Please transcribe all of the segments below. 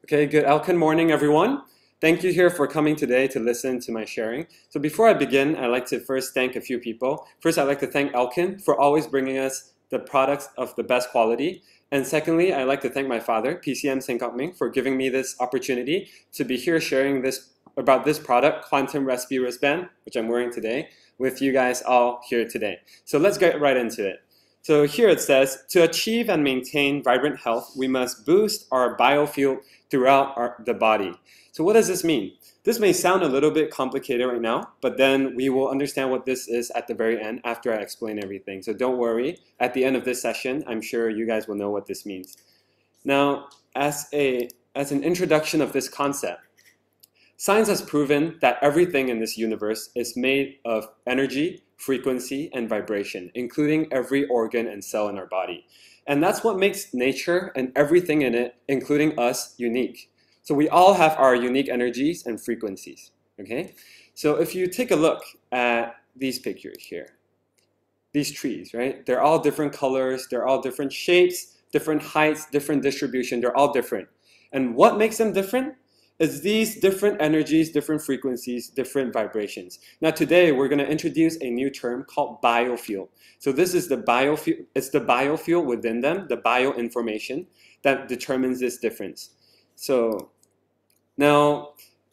Okay, good Elken morning, everyone. Thank you here for coming today to listen to my sharing. So before I begin, I'd like to first thank a few people. First, I'd like to thank Elken for always bringing us the products of the best quality. And secondly, I'd like to thank my father, PCM Seng, for giving me this opportunity to be here sharing about this product, Quantum Respi WristBand, which I'm wearing today, with you guys all here today. So let's get right into it. So here it says, to achieve and maintain vibrant health, we must boost our biofield throughout the body. So what does this mean? This may sound a little bit complicated right now, but then we will understand what this is at the very end after I explain everything. So don't worry, at the end of this session, I'm sure you guys will know what this means. Now, as an introduction of this concept, science has proven that everything in this universe is made of energy, frequency, and vibration, including every organ and cell in our body. And that's what makes nature and everything in it, including us, unique. So we all have our unique energies and frequencies, okay? So if you take a look at these pictures here, these trees, right? They're all different colors, they're all different shapes, different heights, different distribution, they're all different. And what makes them different? Is these different energies, different frequencies, different vibrations. Now today we're going to introduce a new term called biofield. So this is the biofield, it's the biofield within them, the bioinformation that determines this difference. So now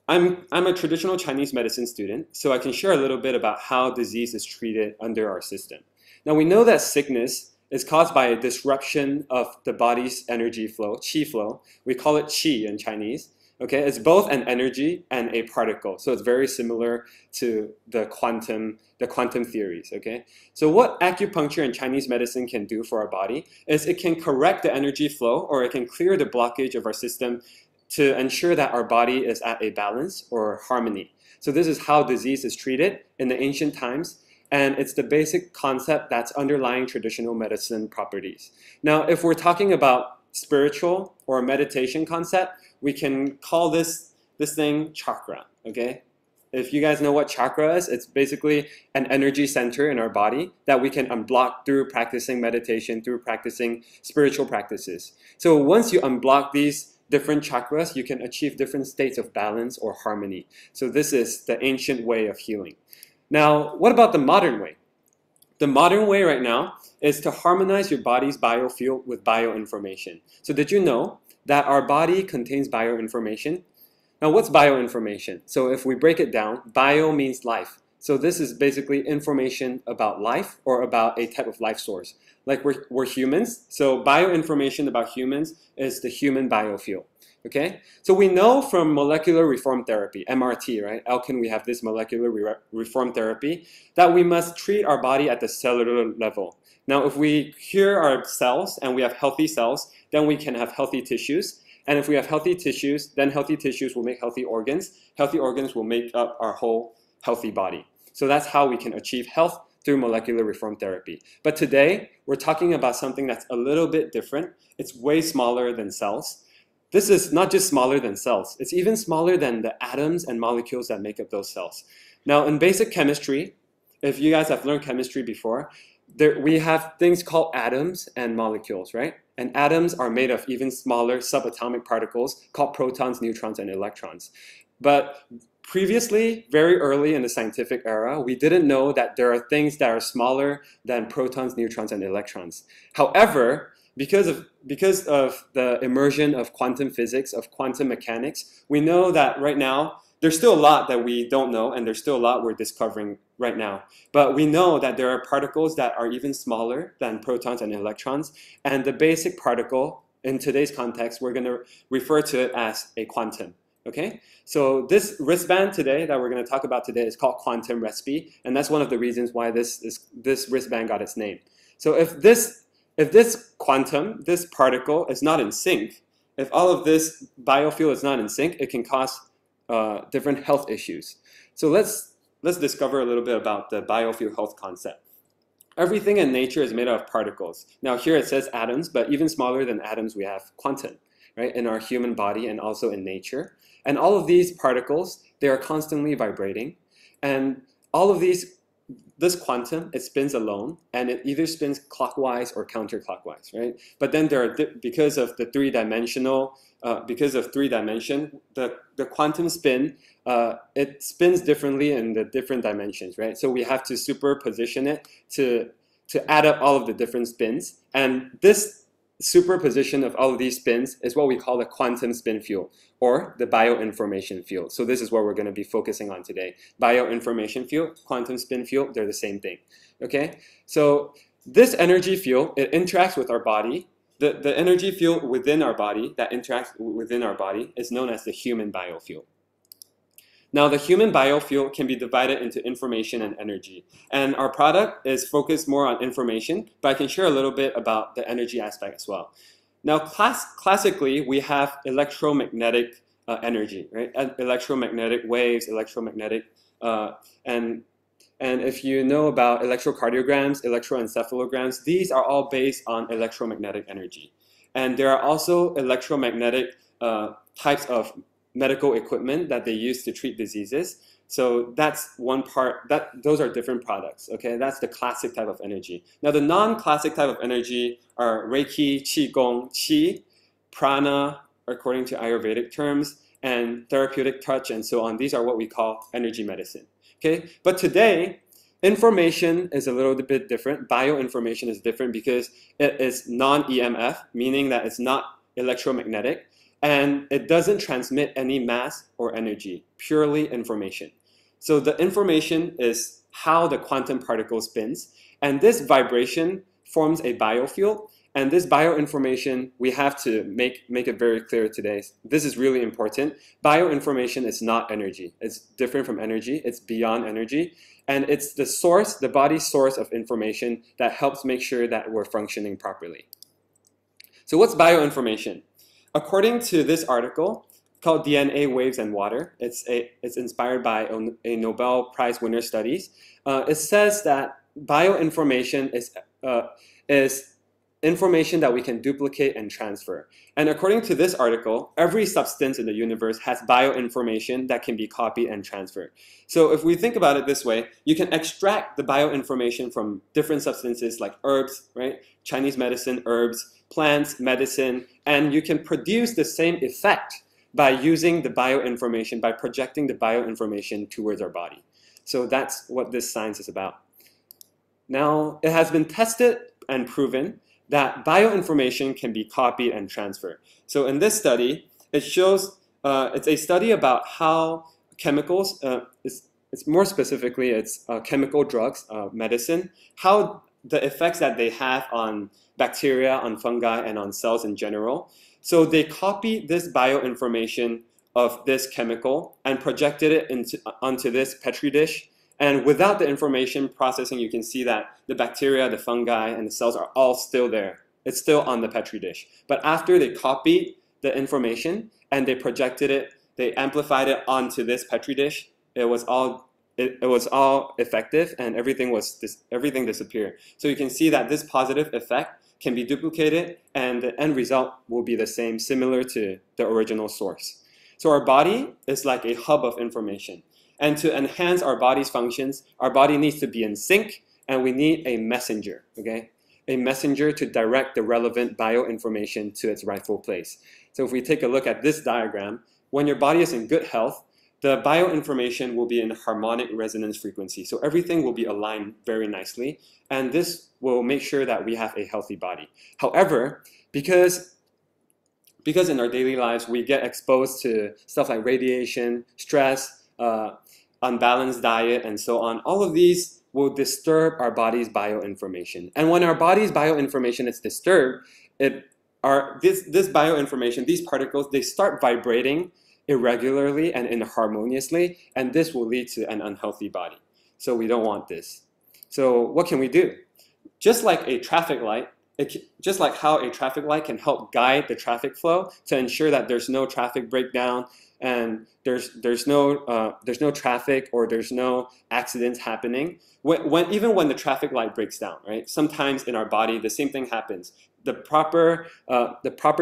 I'm a traditional Chinese medicine student, so I can share a little bit about how disease is treated under our system. Now we know that sickness is caused by a disruption of the body's energy flow, Qi flow. We call it Qi in Chinese. Okay, it's both an energy and a particle, so it's very similar to the quantum theories. Okay, so what acupuncture and Chinese medicine can do for our body is it can correct the energy flow, or it can clear the blockage of our system to ensure that our body is at a balance or harmony. So this is how disease is treated in the ancient times, and it's the basic concept that's underlying traditional medicine properties. Now, if we're talking about spiritual or meditation concept, we can call this thing chakra, okay? If you guys know what chakra is, it's basically an energy center in our body that we can unblock through practicing meditation, through practicing spiritual practices. So once you unblock these different chakras, you can achieve different states of balance or harmony. So this is the ancient way of healing. Now, what about the modern way? The modern way right now is to harmonize your body's biofield with bioinformation. So did you know that our body contains bioinformation? Now what's bioinformation? So if we break it down, bio means life. So this is basically information about life or about a type of life source. Like we're humans, so bioinformation about humans is the human biofield. Okay, so we know from molecular reform therapy, MRT, right? Elken, we have this molecular reform therapy, that we must treat our body at the cellular level. Now, if we cure our cells and we have healthy cells, then we can have healthy tissues. And if we have healthy tissues, then healthy tissues will make healthy organs. Healthy organs will make up our whole healthy body. So that's how we can achieve health through molecular reform therapy. But today, we're talking about something that's a little bit different. It's way smaller than cells. This is not just smaller than cells, it's even smaller than the atoms and molecules that make up those cells. Now in basic chemistry, if you guys have learned chemistry before, we have things called atoms and molecules, right? And atoms are made of even smaller subatomic particles called protons, neutrons, and electrons. But previously, very early in the scientific era, we didn't know that there are things that are smaller than protons, neutrons, and electrons. However, because of the immersion of quantum physics, of quantum mechanics, we know that right now, there's still a lot that we don't know, and there's still a lot we're discovering right now. But we know that there are particles that are even smaller than protons and electrons, and the basic particle, in today's context, we're going to refer to it as a quantum. Okay, so this wristband today that we're going to talk about today is called Quantum Respi, and that's one of the reasons why this wristband got its name. So if this quantum, this particle is not in sync, if all of this biofield is not in sync, it can cause different health issues. So let's discover a little bit about the biofield health concept. Everything in nature is made out of particles. Now here it says atoms, but even smaller than atoms we have quantum, right, in our human body and also in nature. And all of these particles, they are constantly vibrating. And all of this quantum, it spins alone, and it either spins clockwise or counterclockwise, right? But then because of the three-dimensional because of 3-dimension, the quantum spin, it spins differently in the different dimensions, right? So we have to superposition it to add up all of the different spins. And this superposition of all of these spins is what we call the quantum spin field, or the bioinformation field. So this is what we're going to be focusing on today. Bioinformation field, quantum spin field, they're the same thing. Okay? So this energy field, it interacts with our body. The energy field within our body that interacts within our body is known as the human biofield. Now, the human biofield can be divided into information and energy. And our product is focused more on information, but I can share a little bit about the energy aspect as well. Now, classically, we have electromagnetic energy, right? Electromagnetic waves, electromagnetic, and if you know about electrocardiograms, electroencephalograms, these are all based on electromagnetic energy. And there are also electromagnetic types of medical equipment that they use to treat diseases. So that's one part, those are different products, okay? That's the classic type of energy. Now the non-classic type of energy are Reiki, Qigong, Chee, Prana, according to Ayurvedic terms, and therapeutic touch, and so on. These are what we call energy medicine. Okay, but today, information is a little bit different. Bioinformation is different because it is non-EMF, meaning that it's not electromagnetic, and it doesn't transmit any mass or energy, purely information. So the information is how the quantum particle spins, and this vibration forms a biofield, and this bioinformation, we have to make it very clear today. This is really important. Bioinformation is not energy. It's different from energy. It's beyond energy. And it's the source, the body's source of information that helps make sure that we're functioning properly. So what's bioinformation? According to this article called DNA, Waves, and Water, it's inspired by a Nobel Prize winner studies. It says that bioinformation is information that we can duplicate and transfer. And according to this article, every substance in the universe has bioinformation that can be copied and transferred. So if we think about it this way, you can extract the bioinformation from different substances like herbs, right? Chinese medicine, herbs, plants, medicine, and you can produce the same effect by using the bioinformation, by projecting the bioinformation towards our body. So that's what this science is about. Now, it has been tested and proven that bioinformation can be copied and transferred. So in this study, it shows, it's a study about how chemicals, it's more specifically, it's chemical drugs, medicine, how the effects that they have on bacteria, on fungi, and on cells in general. So they copied this bioinformation of this chemical and projected it onto this Petri dish. And without the information processing, you can see that the bacteria, the fungi, and the cells are all still there. It's still on the Petri dish. But after they copied the information and they projected it, they amplified it onto this Petri dish, it was all effective, and everything disappeared. So you can see that this positive effect can be duplicated, and the end result will be the same, similar to the original source. So our body is like a hub of information. And to enhance our body's functions, our body needs to be in sync, and we need a messenger, okay? A messenger to direct the relevant bioinformation to its rightful place. So if we take a look at this diagram, when your body is in good health, the bioinformation will be in harmonic resonance frequency. So everything will be aligned very nicely, and this will make sure that we have a healthy body. However, because in our daily lives, we get exposed to stuff like radiation, stress, unbalanced diet, and so on, all of these will disturb our body's bioinformation. And when our body's bioinformation is disturbed, this bioinformation, these particles, they start vibrating irregularly and inharmoniously, and this will lead to an unhealthy body. So we don't want this. So what can we do? Just like a traffic light, just like how a traffic light can help guide the traffic flow to ensure that there's no traffic breakdown and there's no traffic or there's no accidents happening. Even when the traffic light breaks down, right? Sometimes in our body, the same thing happens. The proper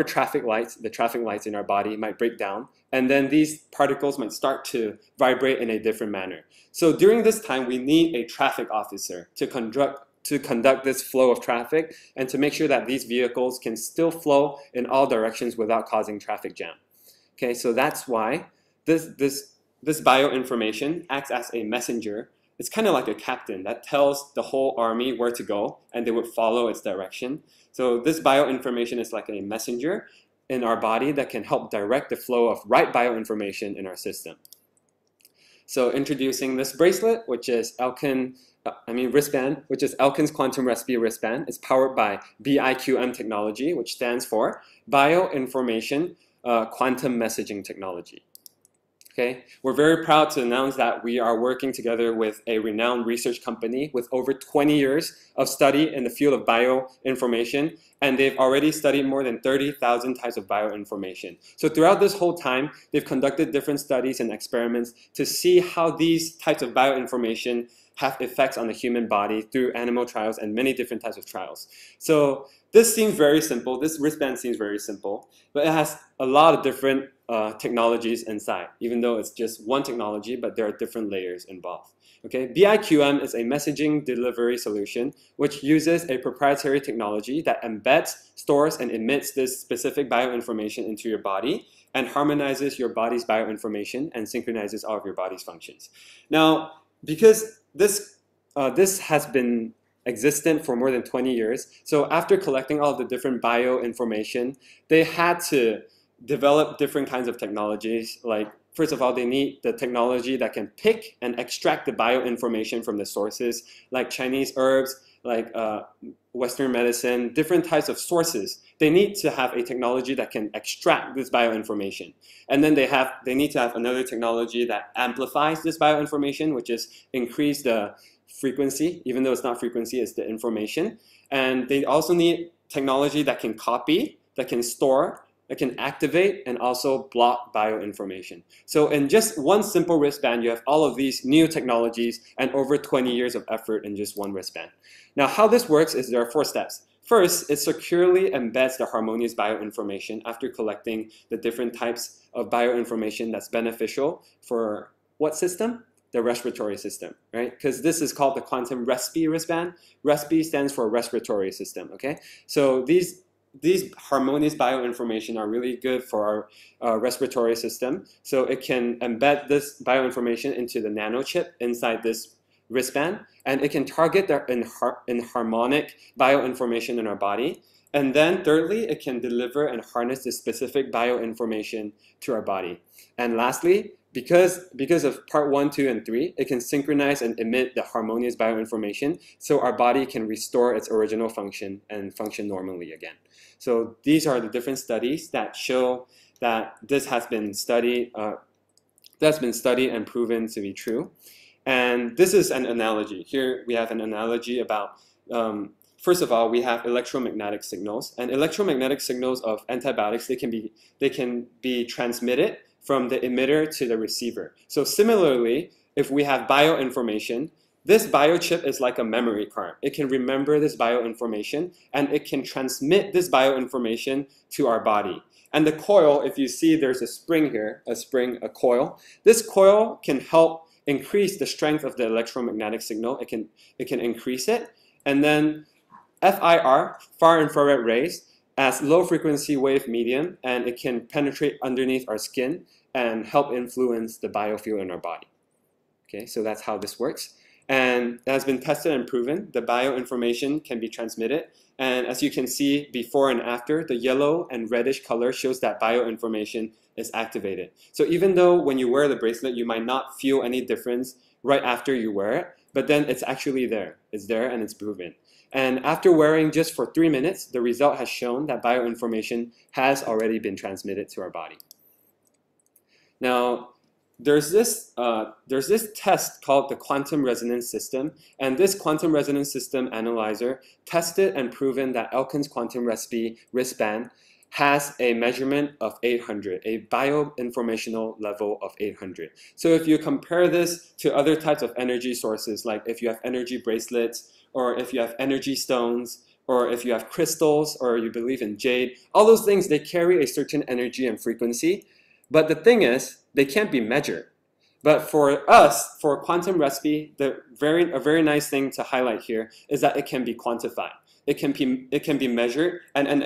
traffic lights in our body might break down, and then these particles might start to vibrate in a different manner. So during this time, we need a traffic officer to conduct to conduct this flow of traffic and to make sure that these vehicles can still flow in all directions without causing traffic jam. Okay, so that's why this bioinformation acts as a messenger. It's kind of like a captain that tells the whole army where to go, and they would follow its direction. So this bioinformation is like a messenger in our body that can help direct the flow of right bioinformation in our system. So introducing this bracelet, which is wristband, which is Elken's Quantum Respi wristband. It's powered by BIQM technology, which stands for Bioinformation Quantum Messaging Technology. Okay, we're very proud to announce that we are working together with a renowned research company with over 20 years of study in the field of bioinformation, and they've already studied more than 30,000 types of bioinformation. So throughout this whole time, they've conducted different studies and experiments to see how these types of bioinformation have effects on the human body through animal trials and many different types of trials. So this seems very simple. This wristband seems very simple, but it has a lot of different technologies inside, even though it's just one technology, but there are different layers involved. Okay, BIQM is a messaging delivery solution which uses a proprietary technology that embeds, stores, and emits this specific bioinformation into your body and harmonizes your body's bioinformation and synchronizes all of your body's functions. Now, because this has been existent for more than 20 years, so after collecting all of the different bioinformation, they had to develop different kinds of technologies. Like, first of all, they need the technology that can pick and extract the bioinformation from the sources, like Chinese herbs, like Western medicine, different types of sources. They need to have a technology that can extract this bioinformation. And then they need to have another technology that amplifies this bioinformation, which is increase the frequency, even though it's not frequency, it's the information. And they also need technology that can copy, that can store, that can activate, and also block bioinformation. So in just one simple wristband, you have all of these new technologies and over 20 years of effort in just one wristband. Now, how this works is there are 4 steps. First, it securely embeds the harmonious bioinformation after collecting the different types of bioinformation that's beneficial for what system? The respiratory system, right? Because this is called the Quantum Respi wristband. Respi stands for respiratory system, okay? So these harmonious bioinformation are really good for our respiratory system. So it can embed this bioinformation into the nanochip inside this wristband, and it can target the harmonic bioinformation in our body. And then thirdly, it can deliver and harness the specific bioinformation to our body. And lastly, because of part 1, 2, and 3, it can synchronize and emit the harmonious bioinformation so our body can restore its original function and function normally again. So these are the different studies that show that this has been studied, and proven to be true. And this is an analogy. Here we have an analogy about, first of all, we have electromagnetic signals, and electromagnetic signals of antibiotics, they can be transmitted from the emitter to the receiver. So similarly, if we have bioinformation, this biochip is like a memory card. It can remember this bioinformation, and it can transmit this bioinformation to our body. And the coil, if you see there's a spring here, a coil. This coil can help increase the strength of the electromagnetic signal. It can increase it. And then FIR, far infrared rays, as low frequency wave medium, and it can penetrate underneath our skin and help influence the biofield in our body. Okay, so that's how this works. And it has been tested and proven. The bioinformation can be transmitted. And as you can see before and after, the yellow and reddish color shows that bioinformation is activated. So even though when you wear the bracelet, you might not feel any difference right after you wear it, but then it's actually there. It's there and it's proven. And after wearing just for 3 minutes, the result has shown that bioinformation has already been transmitted to our body. Now, there's this test called the quantum resonance system, and this quantum resonance system analyzer tested and proven that Elken's Quantum Respi wristband has a measurement of 800, a bioinformational level of 800. So if you compare this to other types of energy sources, like if you have energy bracelets, or if you have energy stones, or if you have crystals, or you believe in jade, all those things, they carry a certain energy and frequency. But the thing is, they can't be measured. But for us, for quantum Respi, a very nice thing to highlight here is that it can be quantified. It can be measured, and an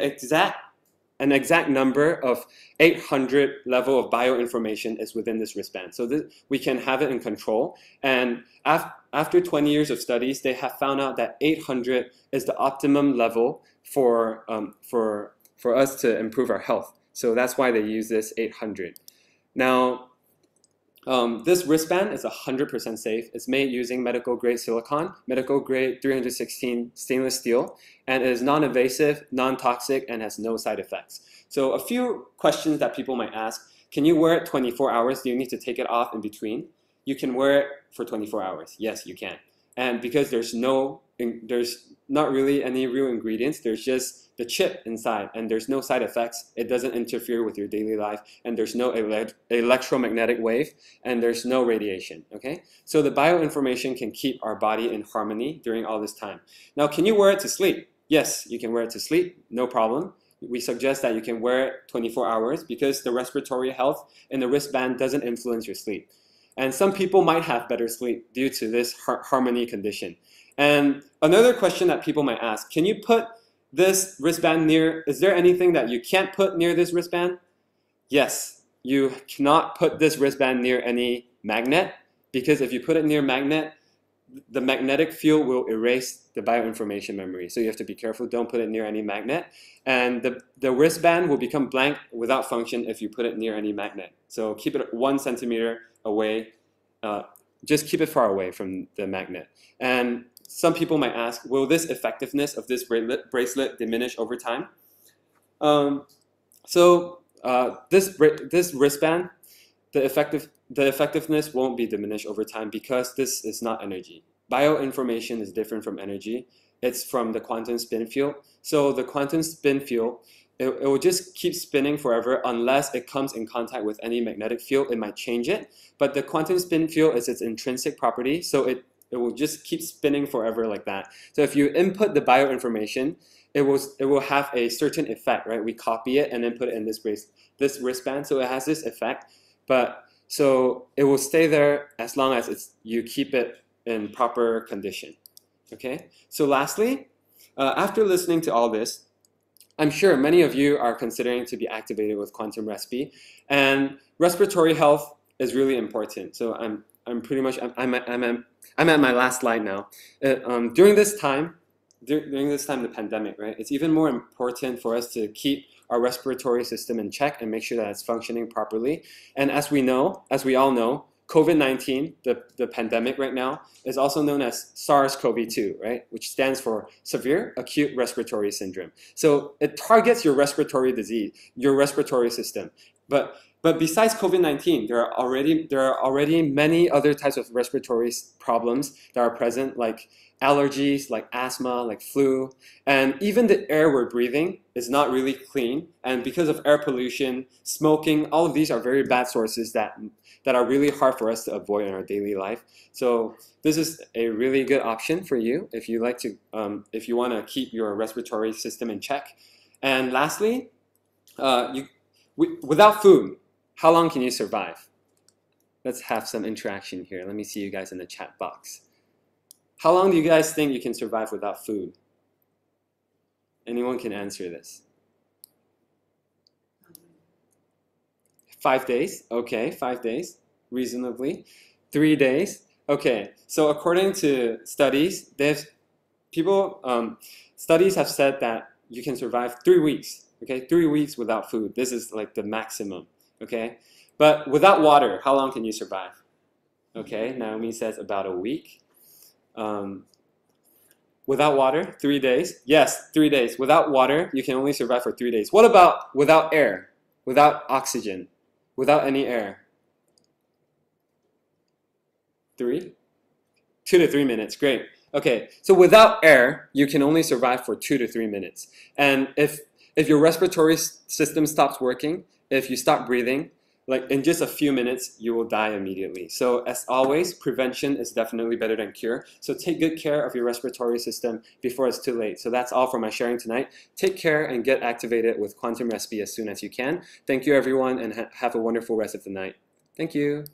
exact number of 800 level of bioinformation is within this wristband. So we can have it in control. And after 20 years of studies, they have found out that 800 is the optimum level for us to improve our health. So that's why they use this 800. Now, this wristband is 100% safe. It's made using medical grade silicone, medical grade 316 stainless steel, and it is non-invasive, non-toxic, and has no side effects. So a few questions that people might ask: can you wear it 24 hours? Do you need to take it off in between? You can wear it for 24 hours. Yes, you can. And because there's not really any real ingredients, there's just the chip inside, and there's no side effects. It doesn't interfere with your daily life, and there's no electromagnetic wave, and there's no radiation, okay? So the bioinformation can keep our body in harmony during all this time. Now, can you wear it to sleep? Yes, you can wear it to sleep, no problem. We suggest that you can wear it 24 hours because the respiratory health in the wristband doesn't influence your sleep. And some people might have better sleep due to this harmony condition. And another question that people might ask: can you put this wristband near, is there anything that you can't put near this wristband? Yes, you cannot put this wristband near any magnet, because if you put it near magnet, the magnetic field will erase the bioinformation memory. So you have to be careful, don't put it near any magnet. And the wristband will become blank without function if you put it near any magnet. So keep it 1 centimeter away, just keep it far away from the magnet. And some people might ask, will this effectiveness of this bracelet diminish over time? This wristband, the effectiveness won't be diminished over time because this is not energy. Bioinformation is different from energy. It's from the quantum spin field. So the quantum spin field, it will just keep spinning forever unless it comes in contact with any magnetic field. It might change it, but the quantum spin field is its intrinsic property, so it will just keep spinning forever like that. So if you input the bioinformation, it will have a certain effect, right? We copy it and then put it in this wristband, so it has this effect. But so it will stay there as long as you keep it in proper condition. Okay. So lastly, after listening to all this, I'm sure many of you are considering to be activated with quantum Respi, and respiratory health is really important. So I'm pretty much I'm at my last slide now. During this time, the pandemic, right? It's even more important for us to keep our respiratory system in check and make sure that it's functioning properly. And as we all know, COVID-19, the pandemic right now, is also known as SARS-CoV-2, right? Which stands for Severe Acute Respiratory Syndrome. So it targets your respiratory disease, your respiratory system. But besides COVID-19, there are already many other types of respiratory problems that are present, like allergies, like asthma, like flu, and even the air we're breathing is not really clean. And because of air pollution, smoking, all of these are very bad sources that are really hard for us to avoid in our daily life. So this is a really good option for you if you like to, if you want to keep your respiratory system in check. And lastly, without food, how long can you survive? Let's have some interaction here. Let me see you guys in the chat box. How long do you guys think you can survive without food? Anyone can answer this. 5 days, okay, 5 days, reasonably. 3 days, okay. So according to studies, studies have said that you can survive 3 weeks, okay, 3 weeks without food. This is like the maximum, okay. But without water, how long can you survive? Okay, Naomi says about a week. Without water, 3 days. Yes, 3 days. Without water, you can only survive for 3 days. What about without air, without oxygen, without any air? 2 to 3 minutes. Great. Okay, so without air, you can only survive for 2 to 3 minutes. And if your respiratory system stops working, if you stop breathing, like in just a few minutes, you will die immediately. So as always, prevention is definitely better than cure. So take good care of your respiratory system before it's too late. So that's all for my sharing tonight. Take care and get activated with Quantum Respi as soon as you can. Thank you, everyone, and have a wonderful rest of the night. Thank you.